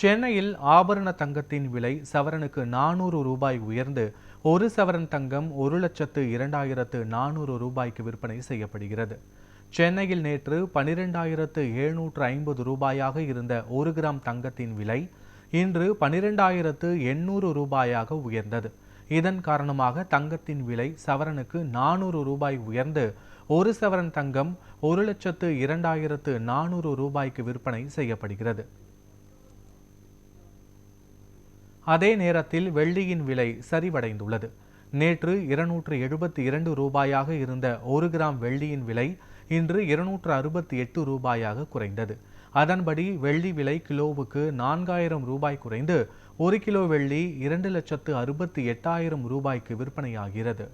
சென்னையில் ஆபரண தங்கத்தின் விலை சவரனுக்கு 400 ரூபாய் உயர்ந்து ஒரு சவரன் தங்கம் 1,02,400 ரூபாய்க்கு விற்பனை செய்யப்படுகிறது. சென்னையில் நேற்று 12,750 ரூபாயாக இருந்த 1 கிராம் தங்கத்தின் விலை இன்று 12,800 ரூபாயாக உயர்ந்தது. இதன் காரணமாக தங்கத்தின் விலை சவரனுக்கு 400 ரூபாய் உயர்ந்து ஒரு சவரன் தங்கம் 1,02,400 ரூபாய்க்கு விற்பனை செய்யப்படுகிறது. அதே நேரத்தில் வெள்ளியின் விலை சரிவடைந்துள்ளது. நேற்று 272 ரூபாயாக இருந்த 1 கிராம் வெள்ளியின் விலை இன்று 268 ரூபாயாக குறைந்தது. அதன்படி வெள்ளி விலை கிலோவுக்கு 4000 ரூபாய் குறைந்து 1 கிலோ வெள்ளி 2,68,000 ரூபாய்க்கு விற்பனையாகிறது.